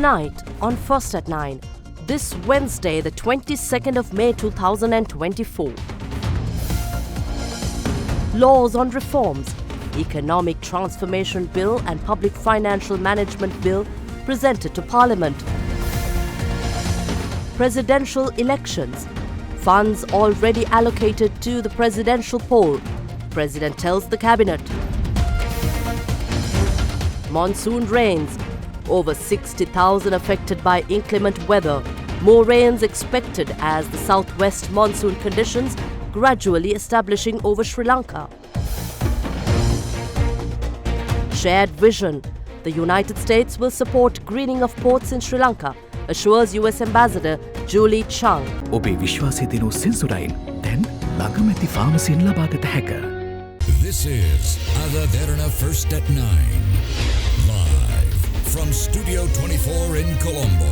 Tonight on First at 9, this Wednesday, the 22nd of May 2024. Laws on reforms, Economic Transformation Bill and Public Financial Management Bill presented to Parliament. Presidential elections, funds already allocated to the presidential poll, President tells the Cabinet. Monsoon rains, over 60,000 affected by inclement weather. More rains expected as the southwest monsoon conditions gradually establishing over Sri Lanka. Shared vision. The United States will support greening of ports in Sri Lanka, assures US Ambassador Julie Chung. ඔබේ විශ්වාසය දිනු සෙන්සුරයින් දැන් ළඟමැති ෆාමසියෙන් ලබාගත හැක. This is Derana First at 9. Live from Studio 24 in Colombo.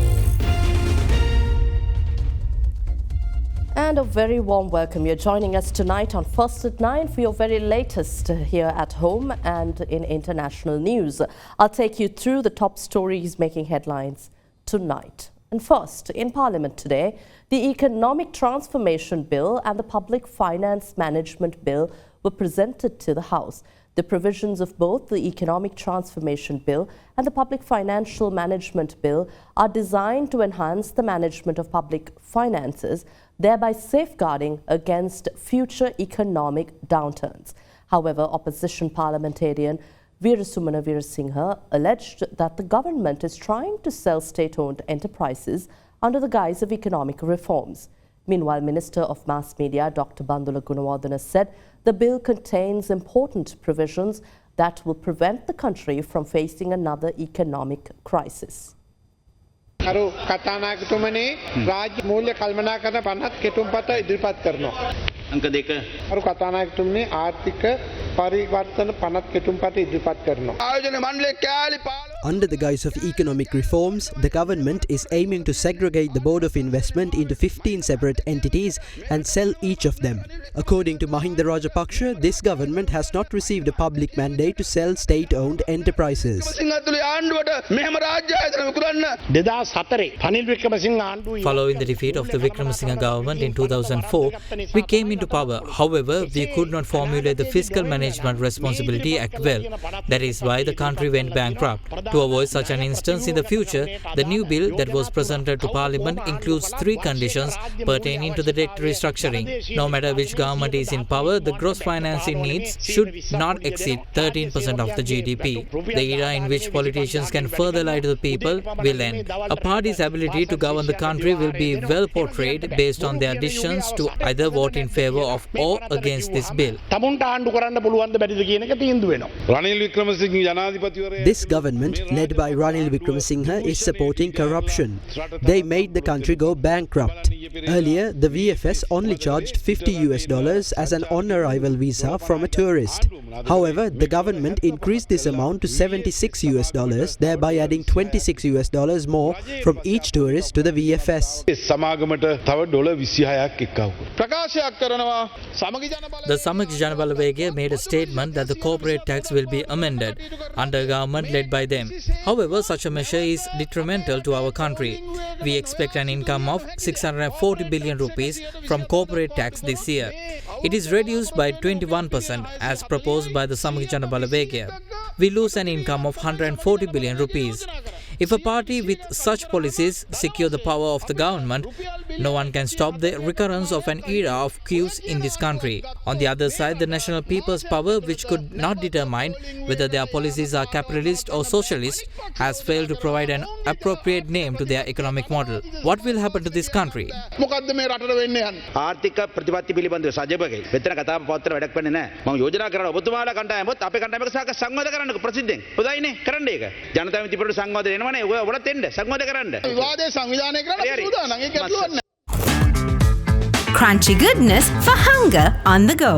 And a very warm welcome. You're joining us tonight on First at 9 for your very latest here at home and in international news. I'll take you through the top stories making headlines tonight. And first, in Parliament today, the Economic Transformation Bill and the Public Finance Management Bill were presented to the House. The provisions of both the Economic Transformation Bill and the Public Financial Management Bill are designed to enhance the management of public finances, thereby safeguarding against future economic downturns. However, opposition parliamentarian Veerasumana Veerasinghe alleged that the government is trying to sell state-owned enterprises under the guise of economic reforms. Meanwhile, Minister of Mass Media Dr. Bandula Gunawardena said the bill contains important provisions that will prevent the country from facing another economic crisis. අරු කතානායකතුමනි රාජ්‍ය මූල්‍ය කල්පනාකරන 50 කෙටුම්පත ඉදිරිපත් කරනවා. අංක 2 අරු කතානායකතුමනි ආර්ථික පරිවර්තන 50 කෙටුම්පත ඉදිරිපත් කරනවා. ආයෝජන මණ්ඩලයේ කෑලි Under the guise of economic reforms, the government is aiming to segregate the Board of Investment into 15 separate entities and sell each of them. According to Mahinda Rajapaksha, this government has not received a public mandate to sell state-owned enterprises. Following the defeat of the Wickremesinghe government in 2004, we came into power. However, we could not formulate the Fiscal Management Responsibility Act well. That is why the country went bankrupt. To avoid such an instance in the future, the new bill that was presented to Parliament includes 3 conditions pertaining to the debt restructuring. No matter which government is in power, the gross financing needs should not exceed 13% of the GDP. The era in which politicians can further lie to the people will end. A party's ability to govern the country will be well portrayed based on their decisions to either vote in favour of or against this bill. This government, led by Ranil Wickremesinghe, is supporting corruption. They made the country go bankrupt. Earlier, the VFS only charged $50 as an on-arrival visa from a tourist. However, the government increased this amount to $76, thereby adding $26 more from each tourist to the VFS. The Samaki Jana Balawegaya made a statement that the corporate tax will be amended under a government led by them. However, such a measure is detrimental to our country. We expect an income of 640 billion rupees from corporate tax this year. It is reduced by 21% as proposed by the Samaki Jana Balawegaya. We lose an income of 140 billion rupees. If a party with such policies secure the power of the government, no one can stop the recurrence of an era of queues in this country. On the other side, the National People's Power, which could not determine whether their policies are capitalist or socialist, has failed to provide an appropriate name to their economic model. What will happen to this country? ආර්ථික ප්‍රතිපත්ති පිළිබඳව සජබගේ මෙතන කතා පත්‍ර වැඩක් වෙන්නේ නැහැ. මම යෝජනා කරන ඔබතුමාලා කණ්ඩායමත් අපේ කණ්ඩායමක සංවාද කරන්නකො ප්‍රසිද්ධෙන්. හොඳයිනේ කරන්න ඒක. ජනතා විමුක්ති පෙරමුණ සංවාද එනවනේ. ඔය ඔබලත් එන්න සංවාද කරන්න. විවාදේ සංවිධානය කරන්න සූදානම්. ඒක ඇතුළත් නැහැ. Crunchy goodness for hunger on the go.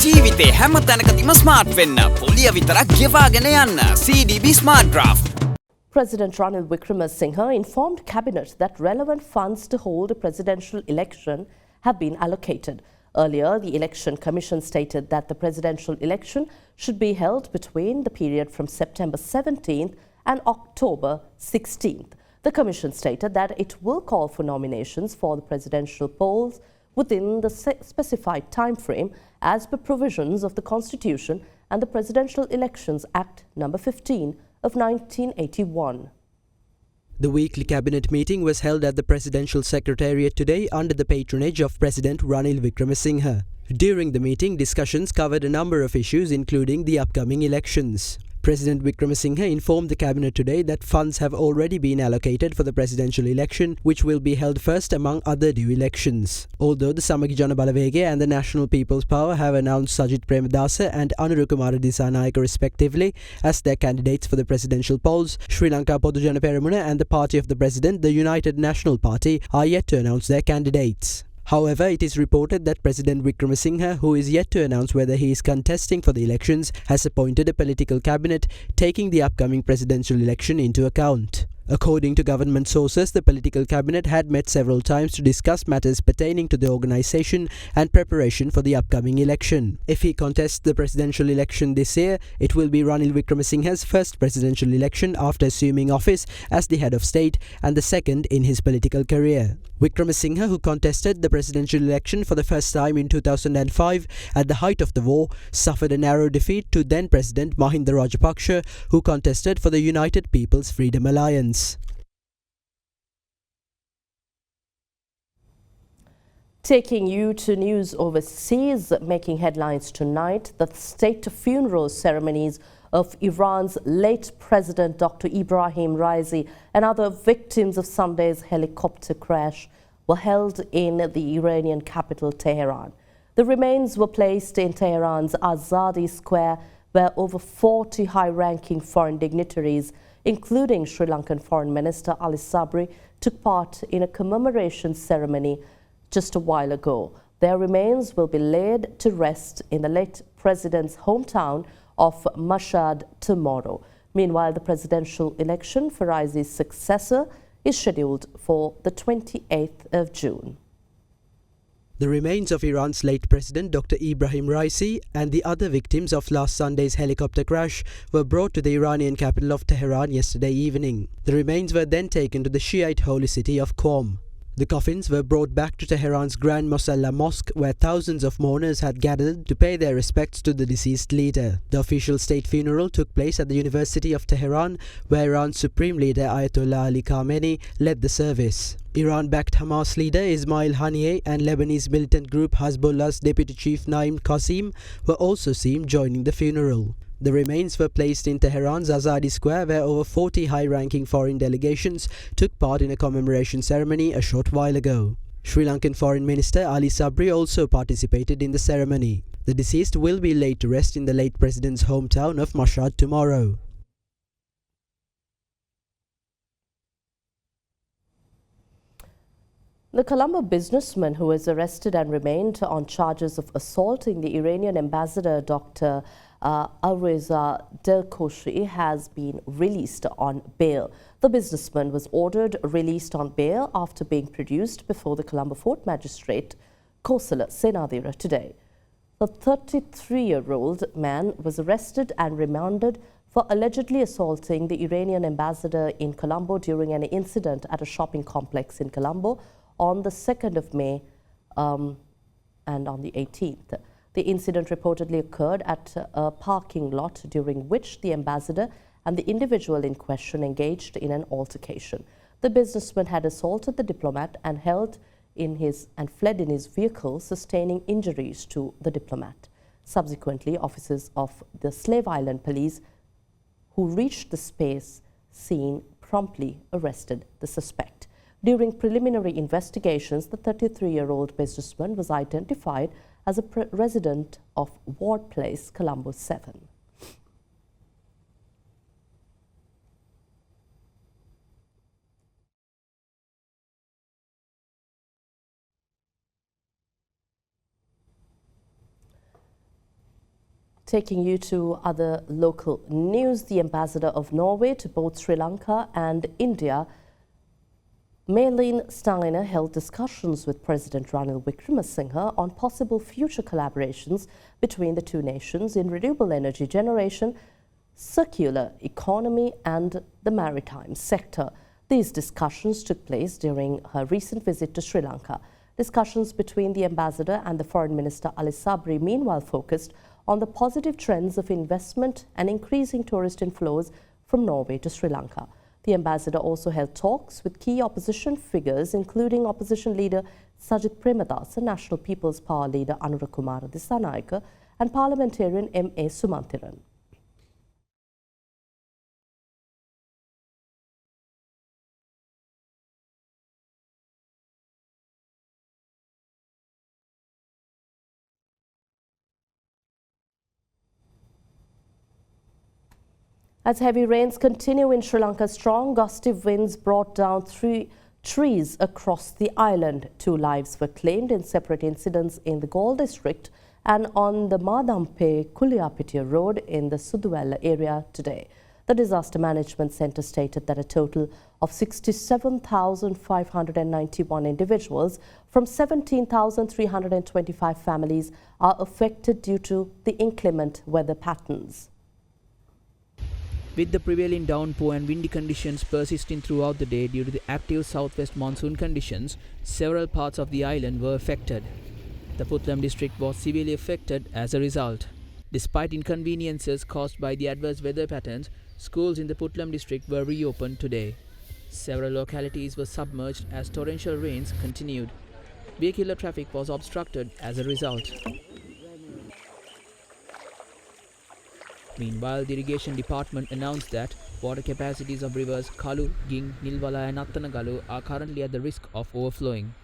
ජීවිතේ හැම තැනකදීම ස්මාර්ට් වෙන්න. පොලිය විතරක් ගෙවාගෙන යන්න. CDB Smart Draft. President Ranil Wickremesinghe informed Cabinet that relevant funds to hold a presidential election have been allocated. Earlier, the Election Commission stated that the presidential election should be held between the period from September 17th and October 16th. The Commission stated that it will call for nominations for the presidential polls within the specified time frame as per provisions of the Constitution and the Presidential Elections Act No. 15 of 1981. The weekly cabinet meeting was held at the Presidential Secretariat today under the patronage of President Ranil Wickremesinghe. During the meeting, discussions covered a number of issues including the upcoming elections. President Wickremesinghe informed the cabinet today that funds have already been allocated for the presidential election, which will be held first among other due elections. Although the Samagi Jana Balawega and the National People's Power have announced Sajith Premadasa and Anurukumara Disanayake respectively as their candidates for the presidential polls, Sri Lanka Podu Jana Peramuna and the party of the president, the United National Party, are yet to announce their candidates. However, it is reported that President Wickremesinghe, who is yet to announce whether he is contesting for the elections, has appointed a political cabinet taking the upcoming presidential election into account. According to government sources, the political cabinet had met several times to discuss matters pertaining to the organisation and preparation for the upcoming election. If he contests the presidential election this year, it will be Ranil Wickremesinghe's first presidential election after assuming office as the head of state and the second in his political career. Wickremesinghe, who contested the presidential election for the first time in 2005 at the height of the war, suffered a narrow defeat to then President Mahinda Rajapaksa, who contested for the United People's Freedom Alliance. Taking you to news overseas, making headlines tonight, the state funeral ceremonies of Iran's late President Dr. Ibrahim Raisi and other victims of Sunday's helicopter crash were held in the Iranian capital Tehran. The remains were placed in Tehran's Azadi Square, where over 40 high-ranking foreign dignitaries, including Sri Lankan Foreign Minister Ali Sabri, took part in a commemoration ceremony just a while ago. Their remains will be laid to rest in the late president's hometown of Mashhad tomorrow. Meanwhile, the presidential election for Raisi's successor is scheduled for the 28th of June. The remains of Iran's late president Dr. Ibrahim Raisi and the other victims of last Sunday's helicopter crash were brought to the Iranian capital of Tehran yesterday evening. The remains were then taken to the Shiite holy city of Qom. The coffins were brought back to Tehran's Grand Mosalla Mosque, where thousands of mourners had gathered to pay their respects to the deceased leader. The official state funeral took place at the University of Tehran, where Iran's Supreme Leader Ayatollah Ali Khamenei led the service. Iran-backed Hamas leader Ismail Haniyeh and Lebanese militant group Hezbollah's deputy chief Naim Qasim were also seen joining the funeral. The remains were placed in Tehran's Azadi Square, where over 40 high-ranking foreign delegations took part in a commemoration ceremony a short while ago. Sri Lankan Foreign Minister Ali Sabri also participated in the ceremony. The deceased will be laid to rest in the late president's hometown of Mashhad tomorrow. The Colombo businessman who was arrested and remained on charges of assaulting the Iranian ambassador Dr. Alreza Delkoshi has been released on bail. The businessman was ordered released on bail after being produced before the Colombo Fort Magistrate Kosala Senadira today. The 33-year-old man was arrested and remanded for allegedly assaulting the Iranian ambassador in Colombo during an incident at a shopping complex in Colombo on the 2nd of May and on the 18th. The incident reportedly occurred at a parking lot, during which the ambassador and the individual in question engaged in an altercation. The businessman had assaulted the diplomat and fled in his vehicle, sustaining injuries to the diplomat. Subsequently, officers of the Slave Island Police who reached the scene promptly arrested the suspect. During preliminary investigations, the 33-year-old businessman was identified as a resident of Ward Place, Colombo 7. Taking you to other local news, the ambassador of Norway to both Sri Lanka and India, Malin Steiner, held discussions with President Ranil Wickremesinghe on possible future collaborations between the two nations in renewable energy generation, circular economy and the maritime sector. These discussions took place during her recent visit to Sri Lanka. Discussions between the ambassador and the Foreign Minister Ali Sabri meanwhile focused on the positive trends of investment and increasing tourist inflows from Norway to Sri Lanka. The ambassador also held talks with key opposition figures, including opposition leader Sajith Premadasa, National People's Power leader Anurakumara Dissanayake, and parliamentarian M.A. Sumantiran. As heavy rains continue in Sri Lanka, strong gusty winds brought down 3 trees across the island. 2 lives were claimed in separate incidents in the Galle district and on the Madampe-Kuliapitiya road in the Suduwella area today. The Disaster Management Centre stated that a total of 67,591 individuals from 17,325 families are affected due to the inclement weather patterns. With the prevailing downpour and windy conditions persisting throughout the day due to the active southwest monsoon conditions, several parts of the island were affected. The Puttlam district was severely affected as a result. Despite inconveniences caused by the adverse weather patterns, schools in the Puttlam district were reopened today. Several localities were submerged as torrential rains continued. Vehicular traffic was obstructed as a result. Meanwhile, the irrigation department announced that water capacities of rivers Kalu, Ging, Nilwala and Attanagalu are currently at the risk of overflowing.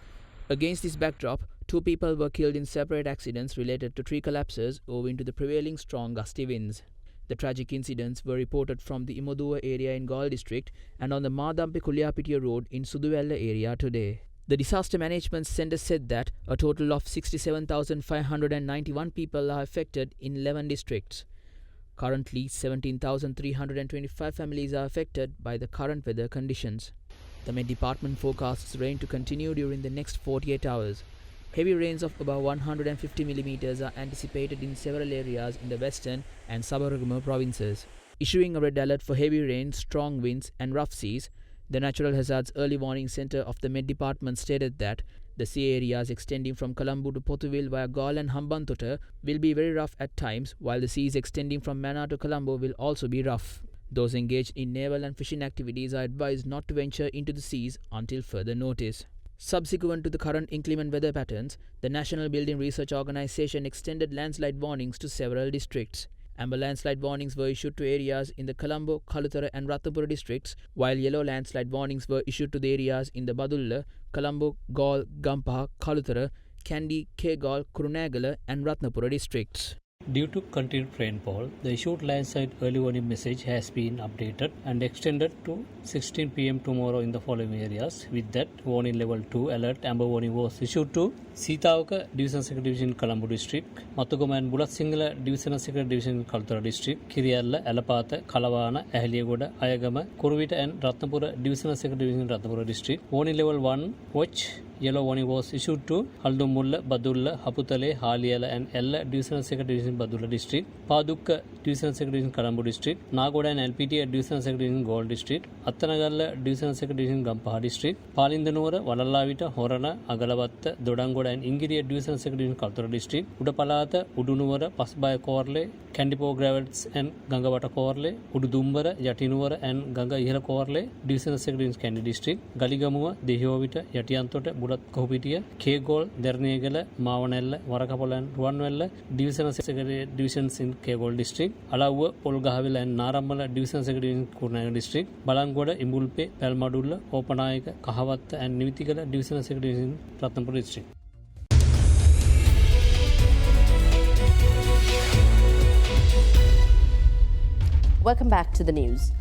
Against this backdrop, 2 people were killed in separate accidents related to tree collapses owing to the prevailing strong gusty winds. The tragic incidents were reported from the Imoduwa area in Galle district and on the Madampe-Kuliapitiya road in Suduwella area today. The Disaster Management Centre said that a total of 67,591 people are affected in 11 districts. Currently, 17,325 families are affected by the current weather conditions. The Met Department forecasts rain to continue during the next 48 hours. Heavy rains of about 150 mm are anticipated in several areas in the western and Sabaragama provinces. Issuing a red alert for heavy rain, strong winds and rough seas, the Natural Hazards Early Warning Centre of the Met Department stated that the sea areas extending from Colombo to Pothuwil via Galle and Hambantota will be very rough at times, while the seas extending from Mannar to Colombo will also be rough. Those engaged in naval and fishing activities are advised not to venture into the seas until further notice. Subsequent to the current inclement weather patterns, the National Building Research Organisation extended landslide warnings to several districts. Amber landslide warnings were issued to areas in the Colombo, Kalutara and Ratnapura districts, while yellow landslide warnings were issued to the areas in the Badulla, Colombo, Galle, Gampaha, Kalutara, Kandy, Kegal, Kurunegala and Ratnapura districts. Due to continued rainfall, the issued landslide early warning message has been updated and extended to 16 p.m. tomorrow in the following areas. With that, warning level 2 alert amber warning was issued to Sitawaka Division Second Division Colombo District, Matugama and Bulat Singhala Division Second Division Kalutara District, Kiriyalla, Alapata, Kalawana, Ahliyagoda, Ayagama, Kuruvita and Ratnapura Division Second Division Ratnapura District. Warning level 1 watch yellow warning was issued to Haldumulla, Badulla, Haputale, Haliyala and Ella Division Second Division Badulla District, Padukka Division Second Division Colombo District, Nagoda and LPT Division Second Division Galle District, Attanagalla Division Second Division Gampaha District, Palindanura, Valalavita, Horana, Agalawatta, Dodangoda and Ingiriya Division Second Division Kalutara District, Udapalata, Udunuvara, Pasbaya Korle, Kandipo Gravats and Gangawata Korle, Ududumbara, Yatinuvara and Ganga Ihara Korle, Division Second Division Kandy District, Galigamua, Dehiovita, Yatiantota, Bulat Kohupitiya, Kegol, Dernegala, Mavanella, Varakapola and Ruanwella, Division Secretary Divisions in Kegol District, Alawa, Polgahavil and Naramala Division Secretary in Kurnaga District, Balangoda, Imbulpe, Palmadulla, Opanayaka, Kahavatta and Nivitigala Division Secretary in Ratnapura District. Welcome back to the news.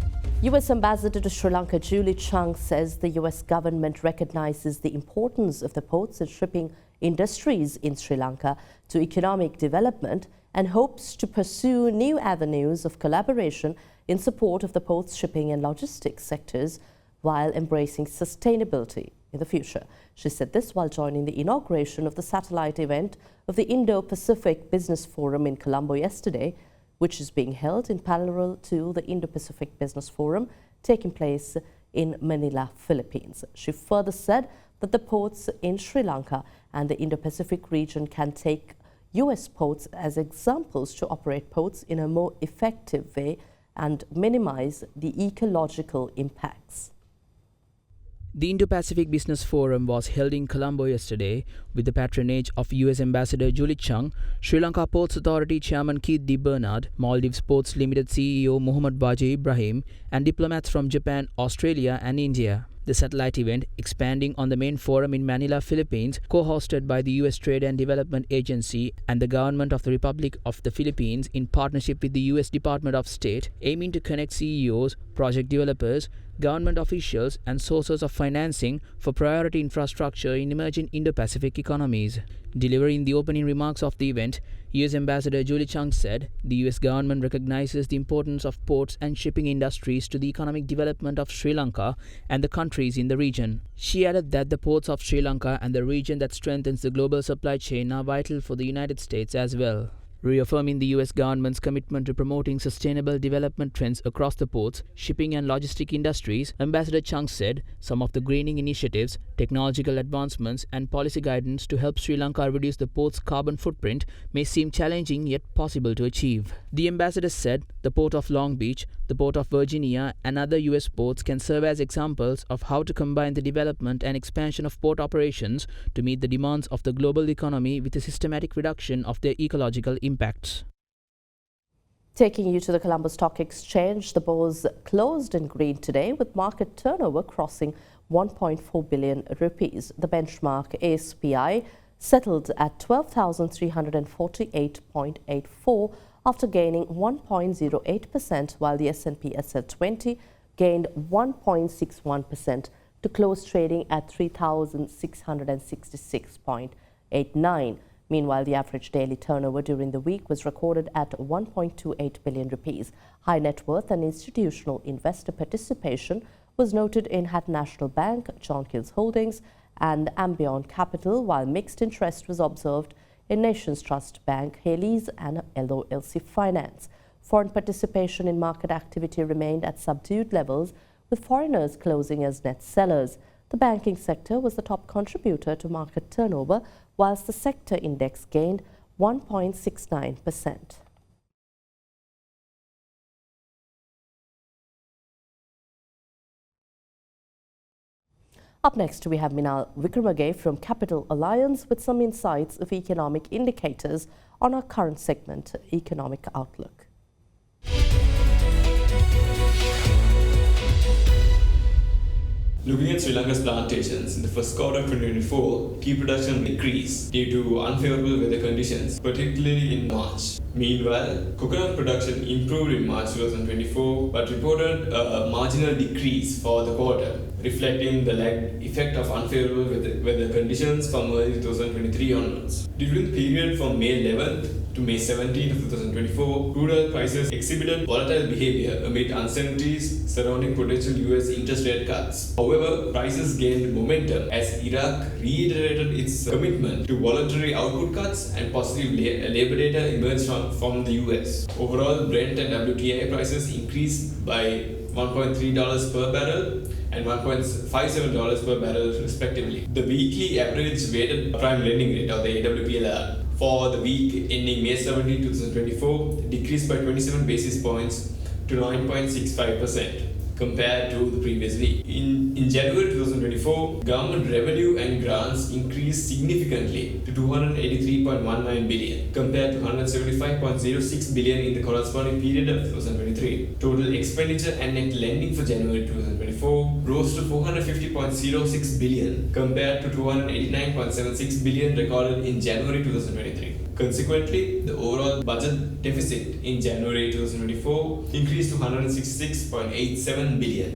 U.S. Ambassador to Sri Lanka Julie Chung says the U.S. government recognizes the importance of the ports and shipping industries in Sri Lanka to economic development and hopes to pursue new avenues of collaboration in support of the ports, shipping and logistics sectors while embracing sustainability in the future. She said this while joining the inauguration of the satellite event of the Indo-Pacific Business Forum in Colombo yesterday, which is being held in parallel to the Indo-Pacific Business Forum taking place in Manila, Philippines. She further said that the ports in Sri Lanka and the Indo-Pacific region can take US ports as examples to operate ports in a more effective way and minimize the ecological impacts. The Indo-Pacific Business Forum was held in Colombo yesterday with the patronage of US Ambassador Julie Chung, Sri Lanka Ports Authority Chairman Keith D. Bernard, Maldives Ports Limited CEO Muhammad Wajih Ibrahim, and diplomats from Japan, Australia and India. The satellite event, expanding on the main forum in Manila, Philippines, co-hosted by the US Trade and Development Agency and the Government of the Republic of the Philippines in partnership with the US Department of State, aiming to connect CEOs, project developers, government officials and sources of financing for priority infrastructure in emerging Indo-Pacific economies. Delivering the opening remarks of the event, US Ambassador Julie Chung said the US government recognizes the importance of ports and shipping industries to the economic development of Sri Lanka and the countries in the region. She added that the ports of Sri Lanka and the region that strengthens the global supply chain are vital for the United States as well. Reaffirming the US government's commitment to promoting sustainable development trends across the ports, shipping and logistic industries, Ambassador Chung said some of the greening initiatives, technological advancements and policy guidance to help Sri Lanka reduce the port's carbon footprint may seem challenging yet possible to achieve. The ambassador said the Port of Long Beach, the Port of Virginia and other US ports can serve as examples of how to combine the development and expansion of port operations to meet the demands of the global economy with a systematic reduction of their ecological impacts. Taking you to the Colombo Stock Exchange, the Bourse closed in green today with market turnover crossing 1.4 billion rupees. The benchmark ASPI settled at 12,348.84 after gaining 1.08%, while the S&P SL20 gained 1.61% to close trading at 3,666.89. Meanwhile, the average daily turnover during the week was recorded at 1.28 billion rupees. High net worth and institutional investor participation was noted in Hatton National Bank, John Keells Holdings and Ambion Capital, while mixed interest was observed in Nations Trust Bank, Haley's and LOLC Finance. Foreign participation in market activity remained at subdued levels, with foreigners closing as net sellers. The banking sector was the top contributor to market turnover, whilst the sector index gained 1.69%. Up next, we have Minal Wickremagay from Capital Alliance with some insights of economic indicators on our current segment, Economic Outlook. Looking at Sri Lanka's plantations in the first quarter of 2024, tea production decreased due to unfavorable weather conditions, particularly in March. Meanwhile, coconut production improved in March 2024 but reported a marginal decrease for the quarter, reflecting the lagged effect of unfavorable weather conditions from early 2023 onwards. During the period from May 11th to May 17th of 2024, crude oil prices exhibited volatile behavior amid uncertainties surrounding potential US interest rate cuts. However, prices gained momentum as Iraq reiterated its commitment to voluntary output cuts and positive labor data emerged from the US. Overall, Brent and WTI prices increased by $1.3 per barrel and $1.57 per barrel respectively. The weekly average weighted prime lending rate, or the AWPLR, for the week ending May 17, 2024 decreased by 27 basis points to 9.65% compared to the previous week. In January 2024, government revenue and grants increased significantly to 283.19 billion compared to 175.06 billion in the corresponding period of 2023. Total expenditure and net lending for January 2024 rose to 450.06 billion compared to 289.76 billion recorded in January 2023. Consequently, the overall budget deficit in January 2024 increased to 166.87 billion.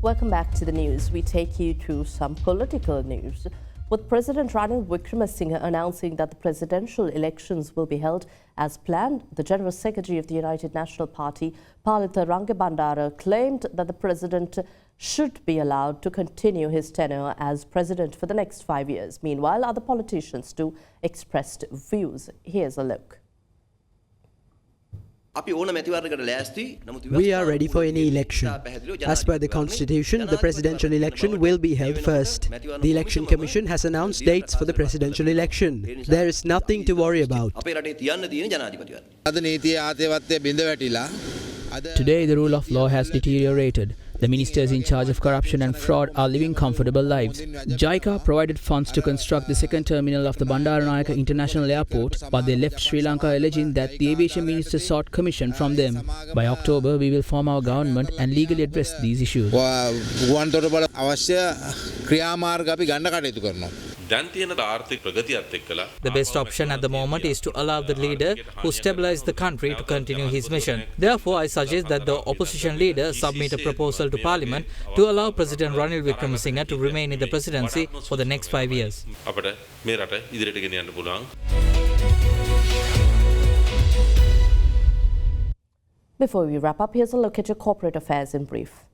Welcome back to the news. We take you to some political news. With President Ranil Wickremesinghe announcing that the presidential elections will be held as planned, the General Secretary of the United National Party, Palitha Rangabandara, claimed that the president should be allowed to continue his tenure as president for the next 5 years. Meanwhile, other politicians too expressed views. Here's a look. We are ready for any election. As per the Constitution, the presidential election will be held first. The Election Commission has announced dates for the presidential election. There is nothing to worry about. Today, the rule of law has deteriorated. The ministers in charge of corruption and fraud are living comfortable lives. JICA provided funds to construct the second terminal of the Bandaranaike International Airport, but they left Sri Lanka alleging that the aviation minister sought commission from them. By October, we will form our government and legally address these issues. The best option at the moment is to allow the leader who stabilized the country to continue his mission. Therefore, I suggest that the opposition leader submit a proposal to Parliament to allow President Ranil Wickremesinghe to remain in the presidency for the next 5 years. Before we wrap up, here's a look at your corporate affairs in brief.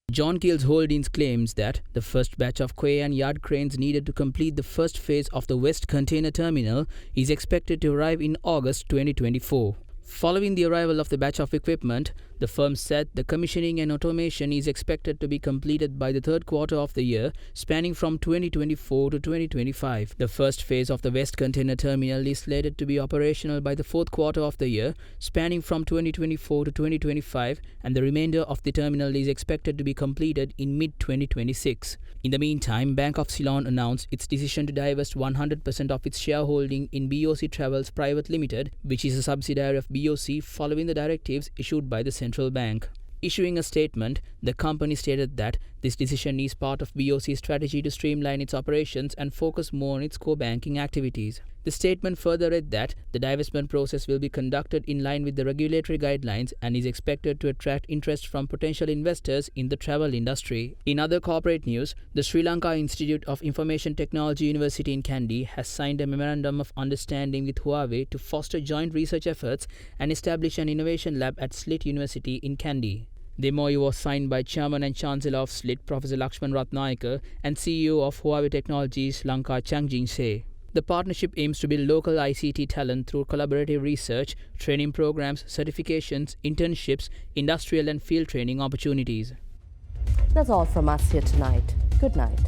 John Keel's Holdings claims that the first batch of quay and yard cranes needed to complete the first phase of the West Container Terminal is expected to arrive in August 2024. Following the arrival of the batch of equipment, the firm said the commissioning and automation is expected to be completed by the third quarter of the year, spanning from 2024 to 2025. The first phase of the West Container Terminal is slated to be operational by the fourth quarter of the year, spanning from 2024 to 2025, and the remainder of the terminal is expected to be completed in mid-2026. In the meantime, Bank of Ceylon announced its decision to divest 100% of its shareholding in BOC Travels Private Limited, which is a subsidiary of BOC, following the directives issued by the Central Bank. Issuing a statement, the company stated that this decision is part of BOC's strategy to streamline its operations and focus more on its core banking activities. The statement further read that the divestment process will be conducted in line with the regulatory guidelines and is expected to attract interest from potential investors in the travel industry. In other corporate news, the Sri Lanka Institute of Information Technology University in Kandy has signed a memorandum of understanding with Huawei to foster joint research efforts and establish an innovation lab at SLIT University in Kandy. The MOU was signed by Chairman and Chancellor of SLIT, Professor Lakshman Ratnayake, and CEO of Huawei Technologies, Lanka Changjin Se. The partnership aims to build local ICT talent through collaborative research, training programs, certifications, internships, industrial and field training opportunities. That's all from us here tonight. Good night.